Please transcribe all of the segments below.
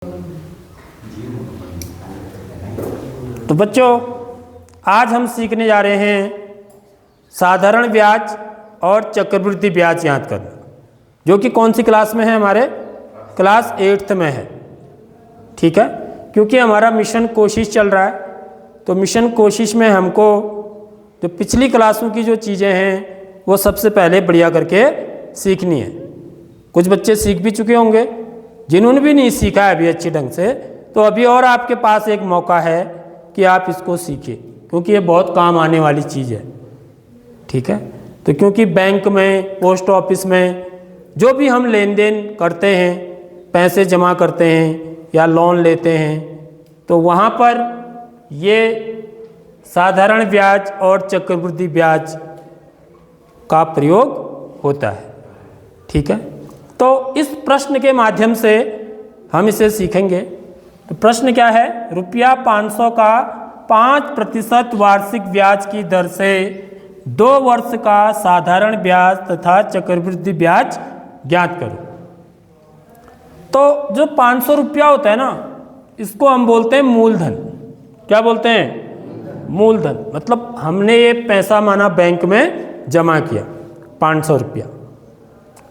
तो बच्चों, आज हम सीखने जा रहे हैं साधारण ब्याज और चक्रवृद्धि ब्याज याद करना, जो कि कौन सी क्लास में है? हमारे क्लास 8th में है। ठीक है, क्योंकि हमारा मिशन कोशिश चल रहा है, तो मिशन कोशिश में हमको जो पिछली क्लासों की जो चीज़ें हैं वो सबसे पहले बढ़िया करके सीखनी है। कुछ बच्चे सीख भी चुके होंगे, जिन्होंने भी नहीं सीखा है अभी अच्छे ढंग से, तो अभी और आपके पास एक मौका है कि आप इसको सीखें, क्योंकि ये बहुत काम आने वाली चीज़ है। ठीक है, तो क्योंकि बैंक में, पोस्ट ऑफिस में जो भी हम लेन देन करते हैं, पैसे जमा करते हैं या लोन लेते हैं, तो वहाँ पर ये साधारण ब्याज और चक्रवृद्धि ब्याज का प्रयोग होता है। ठीक है, तो इस प्रश्न के माध्यम से हम इसे सीखेंगे। तो प्रश्न क्या है? रुपया 500 का 5% वार्षिक ब्याज की दर से 2 वर्ष का साधारण ब्याज तथा चक्रवृद्धि ब्याज ज्ञात करो। तो जो 500 रुपया होता है ना, इसको हम बोलते हैं मूलधन। क्या बोलते हैं? मूलधन। मतलब हमने ये पैसा माना बैंक में जमा किया 500 रुपया,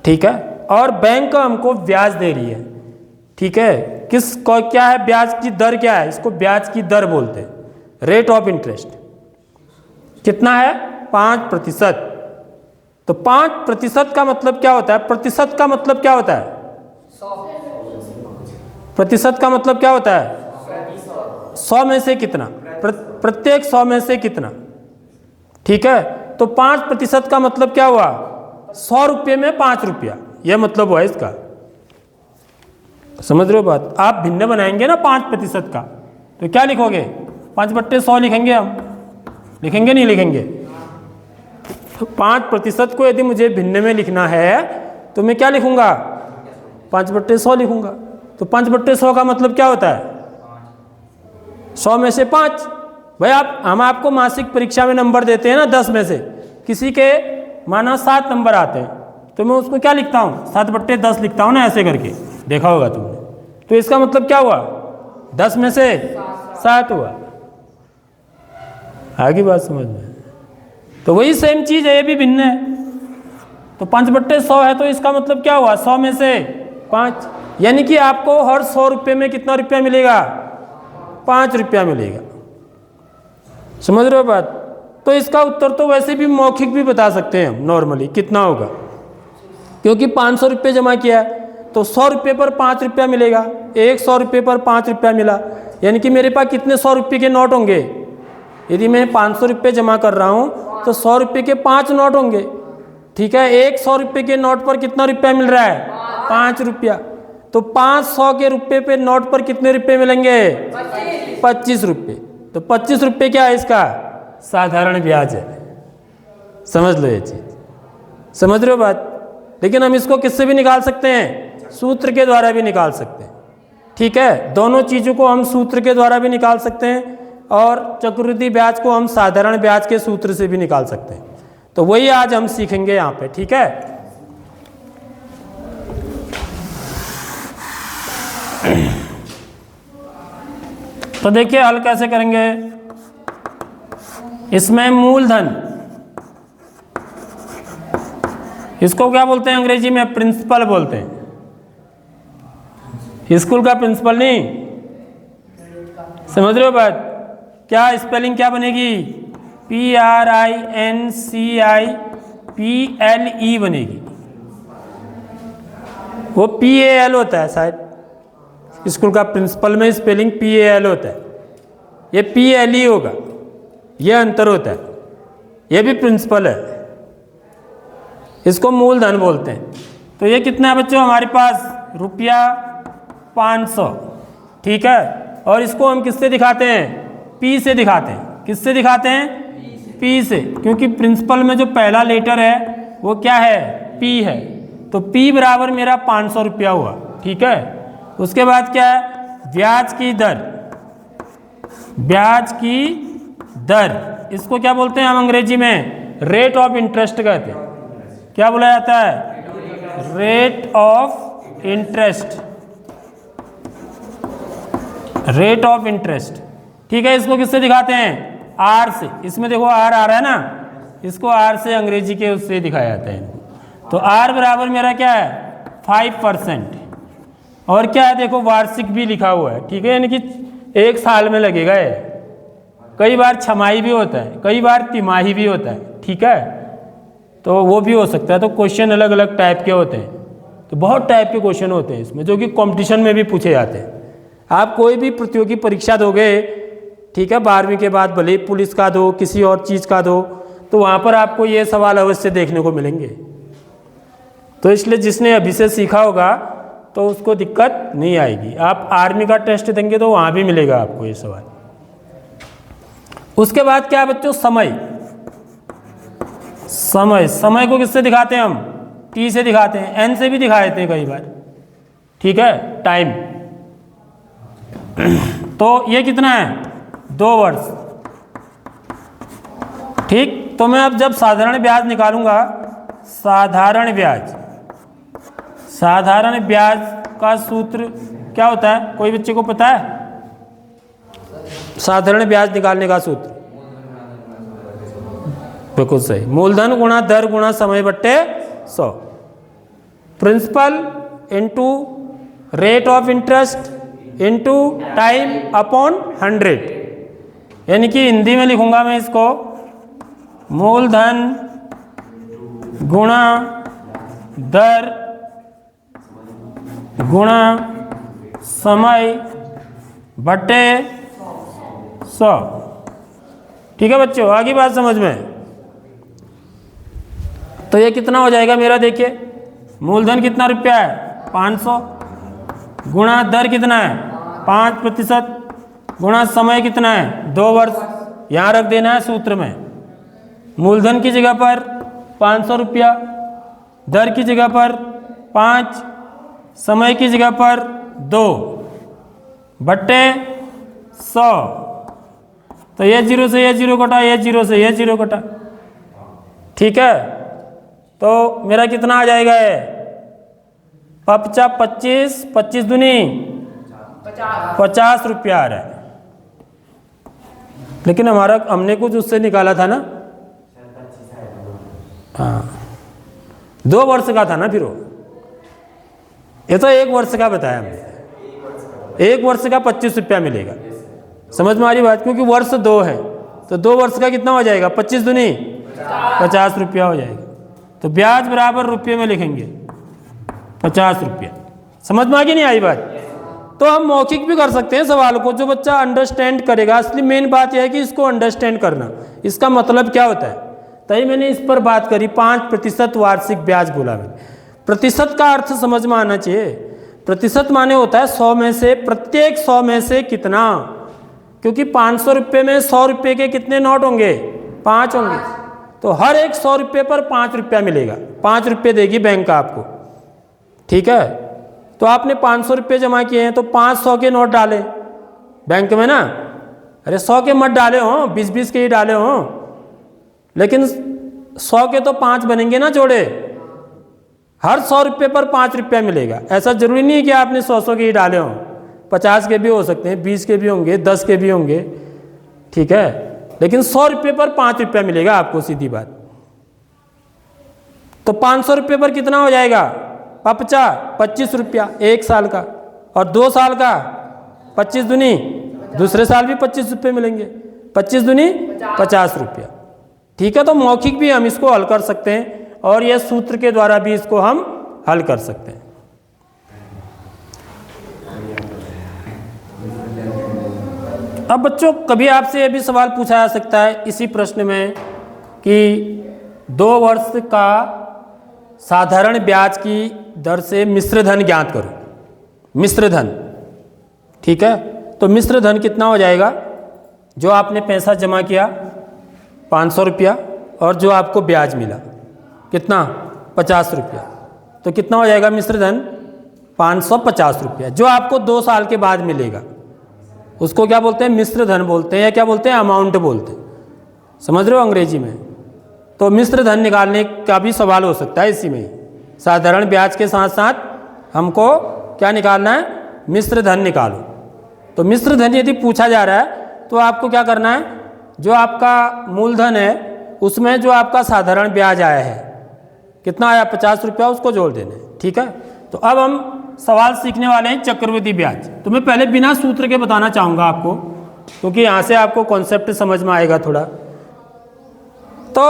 ठीक है, और बैंक हमको ब्याज दे रही है। ठीक है, किसको क्या है? ब्याज की दर क्या है? इसको ब्याज की दर बोलते हैं, रेट ऑफ इंटरेस्ट। कितना है? 5%। तो 5% का मतलब क्या होता है? प्रतिशत का मतलब क्या होता है? प्रतिशत का मतलब क्या होता है? 100 में से कितना? प्रत्येक 100 में से कितना? ठीक है, तो 5% का मतलब क्या हुआ? 100 रुपये में 5 रुपया, यह मतलब हुआ इसका। समझ रहे हो बात? आप भिन्न बनाएंगे ना 5% का, तो क्या लिखोगे? 5/100 लिखेंगे हम, लिखेंगे नहीं लिखेंगे? तो 5% को यदि मुझे भिन्न में लिखना है तो मैं क्या लिखूंगा? 5/100 लिखूंगा। तो 5/100 का मतलब क्या होता है? 100 में से 5। भाई हम आपको मासिक परीक्षा में नंबर देते हैं ना 10 में से, किसी के माना 7 नंबर आते हैं, तो मैं उसको क्या लिखता हूँ? 7/10 लिखता हूँ ना, ऐसे करके। देखा होगा तुमने। तो इसका मतलब क्या हुआ? 10 में से 7 हुआ। आगे बात समझ में? तो वही सेम चीज़ है, ये भी भिन्न है। तो 5/100 है, तो इसका मतलब क्या हुआ? 100 में से 5, यानी कि आपको हर 100 रुपये में कितना रुपया मिलेगा? 5 रुपया मिलेगा। समझ रहे हो बात? तो इसका उत्तर तो वैसे भी मौखिक भी बता सकते हैं हम नॉर्मली, कितना होगा, क्योंकि 500 रुपये जमा किया है, तो 100 रुपये पर 5 रुपया मिलेगा। 100 रुपये पर 5 रुपया मिला, यानी कि मेरे पास कितने 100 रुपये के नोट होंगे? यदि मैं 500 रुपये जमा कर रहा हूँ तो 100 रुपये के 5 नोट होंगे। ठीक है, 100 रुपये के नोट पर कितना रुपया मिल रहा है? 5 रुपया। तो 500 के रुपये पे नोट पर कितने रुपये मिलेंगे? 25 रुपये। तो 25 रुपये क्या है? इसका साधारण ब्याज है। समझ लो ये चीज। समझ रहे हो बात? लेकिन हम इसको किससे भी निकाल सकते हैं? सूत्र के द्वारा भी निकाल सकते हैं। ठीक है, दोनों चीज़ों को हम सूत्र के द्वारा भी निकाल सकते हैं, और चक्रवृद्धि ब्याज को हम साधारण ब्याज के सूत्र से भी निकाल सकते हैं। तो वही आज हम सीखेंगे यहाँ पे। ठीक है, तो देखिए हल कैसे करेंगे। इसमें मूलधन, इसको क्या बोलते हैं अंग्रेजी में? प्रिंसिपल बोलते हैं। स्कूल का प्रिंसिपल नहीं। समझ रहे हो बात? क्या स्पेलिंग क्या बनेगी? PRINCIPLE बनेगी। वो PAL होता है शायद। स्कूल का प्रिंसिपल में स्पेलिंग PAL होता है, ये PLE होगा। ये अंतर होता है। ये भी प्रिंसिपल है, इसको मूलधन बोलते हैं। तो ये कितना है बच्चों हमारे पास? रुपया 500। ठीक है, और इसको हम किससे दिखाते हैं? P से दिखाते हैं। किससे दिखाते हैं? P से, क्योंकि प्रिंसिपल में जो पहला लेटर है वो क्या है? P है। तो P बराबर मेरा 500 रुपया हुआ। ठीक है, उसके बाद क्या है? ब्याज की दर। ब्याज की दर, इसको क्या बोलते हैं हम अंग्रेजी में? रेट ऑफ इंटरेस्ट कहते हैं। क्या बोला जाता है? Rate of interest. Rate of interest, ठीक है। इसको किससे दिखाते हैं? आर से। इसमें देखो आर आ रहा है ना, इसको आर से अंग्रेजी के उससे दिखाया जाता है। तो आर बराबर मेरा क्या है? 5%। और क्या है देखो, वार्षिक भी लिखा हुआ है, ठीक है, यानी कि 1 साल में लगेगा ये। कई बार छमाही भी होता है, कई बार तिमाही भी होता है, ठीक है, तो वो भी हो सकता है। तो क्वेश्चन अलग अलग टाइप के होते हैं, तो बहुत टाइप के क्वेश्चन होते हैं इसमें, जो कि कंपटीशन में भी पूछे जाते हैं। आप कोई भी प्रतियोगी परीक्षा दोगे, ठीक है, 12वीं के बाद भले पुलिस का दो, किसी और चीज़ का दो, तो वहाँ पर आपको ये सवाल अवश्य देखने को मिलेंगे। तो इसलिए जिसने अभी से सीखा होगा तो उसको दिक्कत नहीं आएगी। आप आर्मी का टेस्ट देंगे तो वहाँ भी मिलेगा आपको ये सवाल। उसके बाद क्या बच्चों? समय। समय, समय को किससे दिखाते हैं हम? टी से दिखाते हैं, एन से भी दिखा देते हैं कई बार, ठीक है, टाइम। तो ये कितना है? 2 वर्ष, ठीक। तो मैं अब जब साधारण ब्याज निकालूंगा, साधारण ब्याज, साधारण ब्याज का सूत्र क्या होता है? कोई बच्चे को पता है साधारण ब्याज निकालने का सूत्र? बिल्कुल सही, मूलधन गुणा दर गुणा समय बट्टे 100। Principal into rate of interest into time upon 100। यानी कि हिंदी में लिखूंगा मैं इसको, मूलधन गुणा दर गुणा समय बट्टे 100। ठीक है बच्चों, आगे बात समझ में? तो ये कितना हो जाएगा मेरा? देखिए, मूलधन कितना रुपया है? 500, गुणा दर कितना है? 5% गुणा समय कितना है? 2 वर्ष। यहाँ रख देना है सूत्र में, मूलधन की जगह पर 500 रुपया, दर की जगह पर 5, समय की जगह पर 2 बट्टे 100। तो ये 0 से ये 0 कटा, ये 0 से ये 0 कटा, ठीक है। तो मेरा कितना आ जाएगा? है 25, 25 दूनी 50 रुपया आ रहा है। लेकिन हमने कुछ उससे निकाला था ना, हाँ 2 वर्ष का था ना, फिर वो ये तो 1 वर्ष का बताया हमने। 1 वर्ष का 25 रुपया मिलेगा, समझ में आ रही बात? क्योंकि वर्ष 2 है, तो 2 वर्ष का कितना हो जाएगा? 25 दूनी 50 रुपया हो जाएगा। तो ब्याज बराबर रुपये में लिखेंगे 50 रुपया। समझ में आ गई नहीं आई बात? तो हम मौखिक भी कर सकते हैं सवाल को, जो बच्चा अंडरस्टैंड करेगा। असली मेन बात यह है कि इसको अंडरस्टैंड करना, इसका मतलब क्या होता है। तभी मैंने इस पर बात करी, 5% वार्षिक ब्याज बोला मैंने। प्रतिशत का अर्थ समझ में आना चाहिए। प्रतिशत माने होता है 100 में से, प्रत्येक 100 में से कितना, क्योंकि 500 रुपये में 100 रुपये के कितने नोट होंगे? 5 होंगे। तो हर एक 100 रुपये पर 5 रुपया मिलेगा, 5 रुपये देगी बैंक आपको, ठीक है। तो आपने 500 रुपये जमा किए हैं, तो 500 के नोट डालें बैंक में ना। अरे 100 के मत डाले हों, 20-20 के ही डाले हों, लेकिन 100 के तो 5 बनेंगे ना जोड़े। हर 100 रुपये पर 5 रुपया मिलेगा। ऐसा जरूरी नहीं है कि आपने 100 के ही डाले हों, 50 के भी हो सकते हैं, 20 के भी होंगे, 10 के भी होंगे, ठीक है। लेकिन 100 रुपये पर 5 रुपया मिलेगा आपको, सीधी बात। तो 500 रुपये पर कितना हो जाएगा? 25 रुपया 1 साल का, और 2 साल का 25 दूनी, दूसरे साल भी 25 रुपये मिलेंगे, 25 दूनी 50 रुपया, ठीक है। तो मौखिक भी हम इसको हल कर सकते हैं, और यह सूत्र के द्वारा भी इसको हम हल कर सकते हैं। अब बच्चों, कभी आपसे यह भी सवाल पूछा जा सकता है इसी प्रश्न में कि 2 वर्ष का साधारण ब्याज की दर से मिश्र धन ज्ञात करो। मिश्र धन, ठीक है। तो मिश्र धन कितना हो जाएगा? जो आपने पैसा जमा किया 500 रुपया, और जो आपको ब्याज मिला कितना? 50 रुपया। तो कितना हो जाएगा मिश्र धन? 550 रुपया, जो आपको 2 साल के बाद मिलेगा। उसको क्या बोलते हैं? मिश्र धन बोलते हैं, या क्या बोलते हैं? अमाउंट बोलते हैं। समझ रहे हो अंग्रेजी में? तो मिश्र धन निकालने का भी सवाल हो सकता है इसी में। साधारण ब्याज के साथ साथ हमको क्या निकालना है? मिश्र धन निकालो। तो मिश्र धन यदि पूछा जा रहा है तो आपको क्या करना है, जो आपका मूलधन है उसमें जो आपका साधारण ब्याज आया है, कितना आया 50 रुपया, उसको जोड़ देना है। ठीक है, तो अब हम सवाल सीखने वाले हैं चक्रवृद्धि ब्याज। तो मैं पहले बिना सूत्र के बताना चाहूँगा आपको, क्योंकि यहाँ से आपको कॉन्सेप्ट समझ में आएगा थोड़ा। तो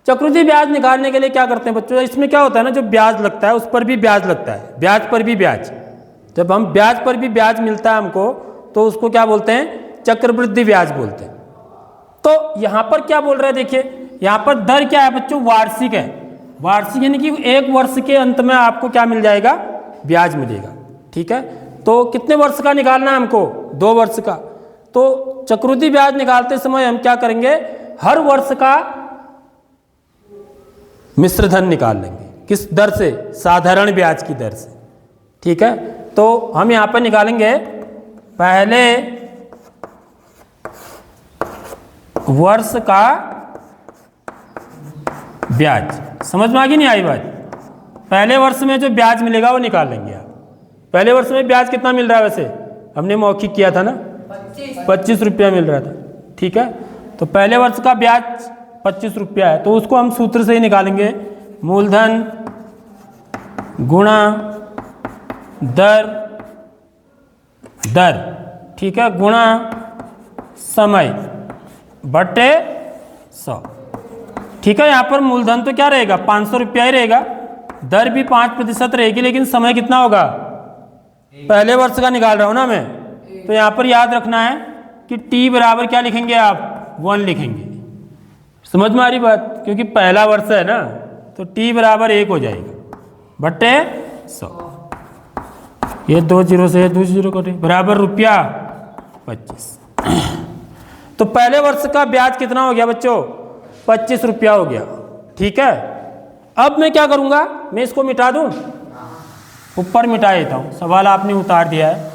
चक्रवृद्धि ब्याज निकालने के लिए क्या करते हैं बच्चों, इसमें क्या होता है ना, जो ब्याज लगता है उस पर भी ब्याज लगता है, ब्याज पर भी ब्याज। जब हम ब्याज पर भी ब्याज मिलता है हमको, तो उसको क्या बोलते हैं, चक्रवृद्धि ब्याज बोलते हैं। तो यहाँ पर क्या बोल रहे हैं, देखिए यहाँ पर दर क्या है बच्चों, वार्षिक है। वार्षिक यानी कि एक वर्ष के अंत में आपको क्या मिल जाएगा, ब्याज मिलेगा। ठीक है, तो कितने वर्ष का निकालना है हमको, 2 वर्ष का। तो चक्रवृद्धि ब्याज निकालते समय हम क्या करेंगे, हर वर्ष का मिश्र धन निकाल लेंगे। किस दर से, साधारण ब्याज की दर से। ठीक है, तो हम यहाँ पर निकालेंगे पहले वर्ष का ब्याज। समझ में आ गई नहीं आई बात, पहले वर्ष में जो ब्याज मिलेगा वो निकाल लेंगे आप। पहले वर्ष में ब्याज कितना मिल रहा है, वैसे हमने मौखिक किया था ना, 25 रुपया मिल रहा था। ठीक है, तो पहले वर्ष का ब्याज 25 रुपया है, तो उसको हम सूत्र से ही निकालेंगे, मूलधन गुणा दर, ठीक है, गुणा समय बटे 100। ठीक है, यहाँ पर मूलधन तो क्या रहेगा, 500 रुपया ही रहेगा, दर भी 5% रहेगी, लेकिन समय कितना होगा, पहले वर्ष का निकाल रहा हूँ ना मैं, तो यहाँ पर याद रखना है कि t बराबर क्या लिखेंगे आप, 1 लिखेंगे। समझ में आ रही बात, क्योंकि पहला वर्ष है ना, तो t बराबर 1 हो जाएगा बटे 100। ये 2 जीरो से 2 जीरो कटे, बराबर रुपया 25। तो पहले वर्ष का ब्याज कितना हो गया बच्चों, 25 रुपया हो गया। ठीक है, अब मैं क्या करूँगा, मैं इसको मिटा दूँ, ऊपर मिटा देता हूँ, सवाल आपने उतार दिया है।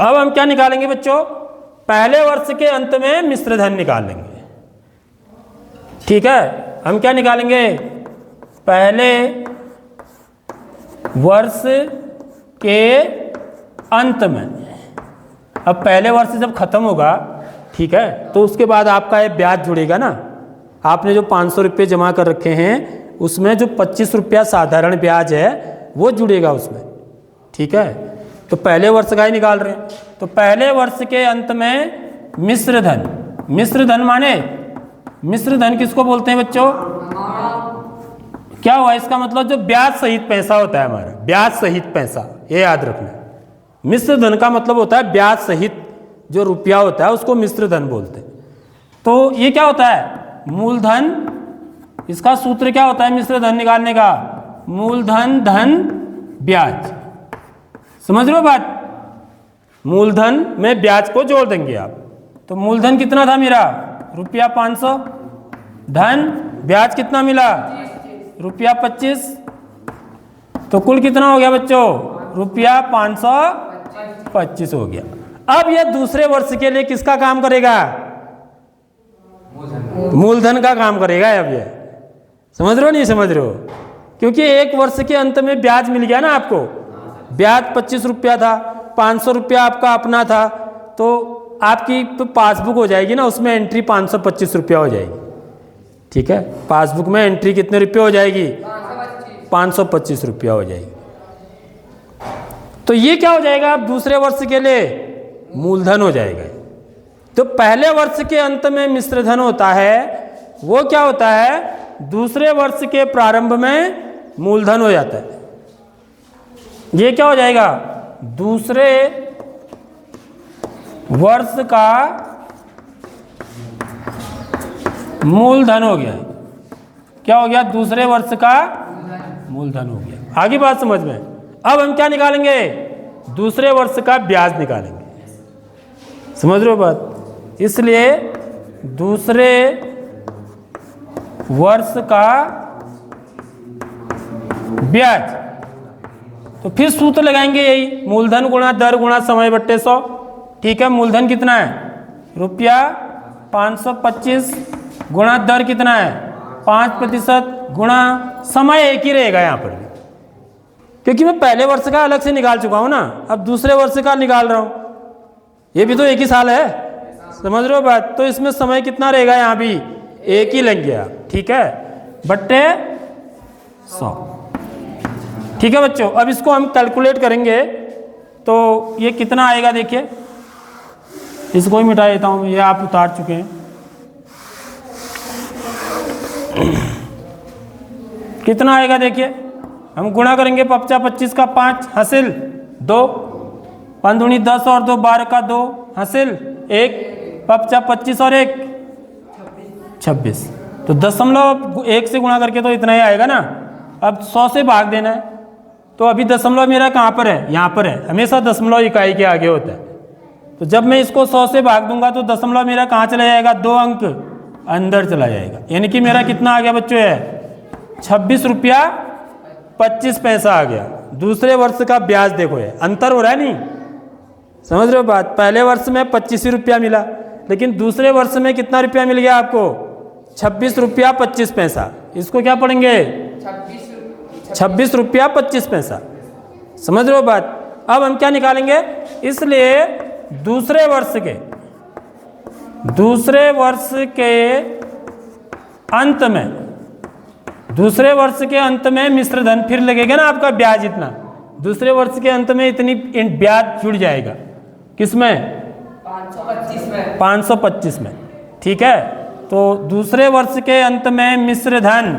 अब हम क्या निकालेंगे बच्चों, पहले वर्ष के अंत में मिश्र धन निकाल लेंगे। ठीक है, हम क्या निकालेंगे, पहले वर्ष के अंत में। अब पहले वर्ष जब खत्म होगा, ठीक है, तो उसके बाद आपका ये ब्याज जुड़ेगा ना, आपने जो 500 रुपये जमा कर रखे हैं उसमें जो 25 रुपया साधारण ब्याज है वो जुड़ेगा उसमें। ठीक है, तो पहले वर्ष का ही निकाल रहे हैं, तो पहले वर्ष के अंत में मिश्र धन, मिश्र धन माने, मिश्र धन किसको बोलते हैं बच्चों, क्या हुआ इसका मतलब, जो ब्याज सहित पैसा होता है हमारा, ब्याज सहित पैसा, ये याद रखना। मिश्र धन का मतलब होता है ब्याज सहित जो रुपया होता है उसको मिश्र धन बोलते हैं। तो ये क्या होता है, मूलधन, इसका सूत्र क्या होता है मिश्र धन निकालने का, मूलधन धन ब्याज। समझ रहे हो बात, मूलधन में ब्याज को जोड़ देंगे आप। तो मूलधन कितना था मेरा, रुपया 500, धन ब्याज कितना मिला, रुपया 25, तो कुल कितना हो गया बच्चों, रुपया 525 हो गया। अब यह दूसरे वर्ष के लिए किसका काम करेगा, मूलधन का काम करेगा। अब ये समझ रहे हो नहीं समझ रहे हो, क्योंकि एक वर्ष के अंत में ब्याज मिल गया ना आपको, ब्याज 25 रुपया था, 500 रुपया आपका अपना था, तो आपकी तो पासबुक हो जाएगी ना, उसमें एंट्री 525 रुपया हो जाएगी। ठीक है, पासबुक में एंट्री कितने रुपये हो जाएगी, 525 रुपया हो जाएगी। तो ये क्या हो जाएगा, अब दूसरे वर्ष के लिए मूलधन हो जाएगा। तो पहले वर्ष के अंत में मिश्र धन होता है, वो क्या होता है, दूसरे वर्ष के प्रारंभ में मूलधन हो जाता है। ये क्या हो जाएगा, दूसरे वर्ष का मूलधन हो गया। क्या हो गया, दूसरे वर्ष का मूलधन हो गया। आगे बात समझ में। अब हम क्या निकालेंगे, दूसरे वर्ष का ब्याज निकालेंगे। समझ रहे हो बात, इसलिए दूसरे वर्ष का ब्याज, तो फिर सूत्र लगाएंगे यही, मूलधन गुणा दर गुणा समय बट्टे 100। ठीक है, मूलधन कितना है, रुपया 525, गुणा दर कितना है 5%, गुणा समय एक ही रहेगा यहाँ पर भी, क्योंकि मैं पहले वर्ष का अलग से निकाल चुका हूँ ना, अब दूसरे वर्ष का निकाल रहा हूँ। ये भी तो एक ही साल है, समझ रहे हो बात। तो इसमें समय कितना रहेगा, यहाँ भी एक ही लग गया, ठीक है, बट्टे 100। ठीक है बच्चों, अब इसको हम कैलकुलेट करेंगे तो ये कितना आएगा, देखिए इसको ही मिटा देता हूँ, ये आप उतार चुके हैं। कितना आएगा देखिए, हम गुणा करेंगे 25 का 5 हासिल 2, 5 दूनी 10 और 2 12 का 2 हासिल 1, 25 और 1 26। तो 0.1 से गुणा करके तो इतना ही आएगा ना। अब 100 से भाग देना है, तो अभी दशमलव मेरा कहाँ पर है, यहाँ पर है, हमेशा दशमलव इकाई के आगे होता है। तो जब मैं इसको 100 से भाग दूंगा तो दशमलव मेरा कहाँ चला जाएगा, 2 अंक अंदर चला जाएगा, यानी कि मेरा कितना आ गया बच्चों, है 26 रुपया 25 पैसा आ गया। दूसरे वर्ष का ब्याज देखो, है अंतर हो रहा है नहीं, समझ रहे हो बात। पहले वर्ष में 25 रुपया मिला, लेकिन दूसरे वर्ष में कितना रुपया मिल गया आपको, 26 रुपया 25 पैसा। इसको क्या पढ़ेंगे, 26 रुपया 25 पैसा, समझ रहे हो बात। अब हम क्या निकालेंगे, इसलिए दूसरे वर्ष के अंत में मिश्र धन फिर लगेगा ना आपका ब्याज, इतना दूसरे वर्ष के अंत में इतनी ब्याज जुड़ जाएगा, किसमें, 525 में, ठीक है। तो दूसरे वर्ष के अंत में मिश्र धन,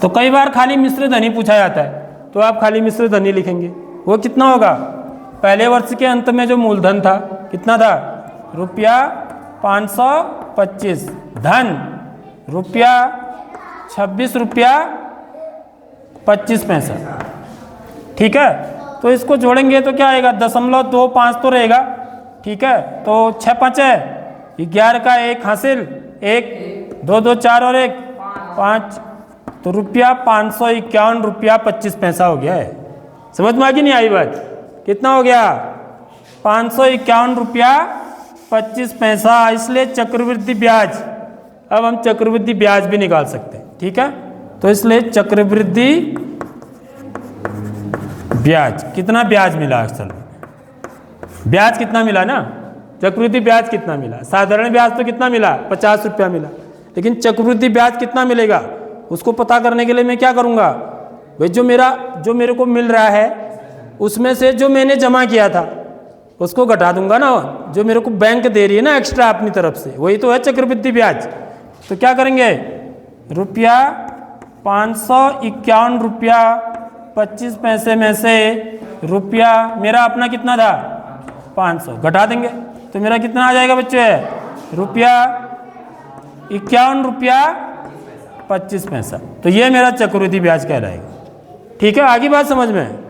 तो कई बार खाली मिश्र धन ही पूछा जाता है, तो आप खाली मिश्र धन ही लिखेंगे। वो कितना होगा, पहले वर्ष के अंत में जो मूलधन था कितना था, रुपया 525, धन रुपया 26 रुपया 25 पैसा, ठीक है। तो इसको जोड़ेंगे तो क्या आएगा, 0.25 तो रहेगा, ठीक है। तो 6 5 है 11 का 1 हासिल 1, 2 2 4 और 1 5, तो रुपया 551 रुपया 25 पैसा हो गया है। समझ में आ गई नहीं आई बात, कितना हो गया, 551 रुपया 25 पैसा। इसलिए चक्रवृद्धि ब्याज, अब हम चक्रवृद्धि ब्याज भी निकाल सकते हैं, ठीक है। तो इसलिए चक्रवृद्धि ब्याज, कितना ब्याज मिला, असल में ब्याज कितना मिला ना, चक्रवृद्धि ब्याज कितना मिला। साधारण ब्याज तो कितना मिला, 50 रुपया मिला, लेकिन चक्रवृद्धि ब्याज कितना मिलेगा, उसको पता करने के लिए मैं क्या करूँगा भाई, जो मेरे को मिल रहा है उसमें से जो मैंने जमा किया था उसको घटा दूंगा ना, जो मेरे को बैंक दे रही है ना एक्स्ट्रा अपनी तरफ से, वही तो है चक्रवृद्धि ब्याज। तो क्या करेंगे, रुपया 551 रुपया 25 पैसे में से रुपया मेरा अपना कितना था 500 घटा देंगे, तो मेरा कितना आ जाएगा बच्चों, है रुपया 51 रुपया 25 पैसा। तो ये मेरा चक्रवृद्धि ब्याज कहलाएगा, ठीक है। आगे बात समझ में।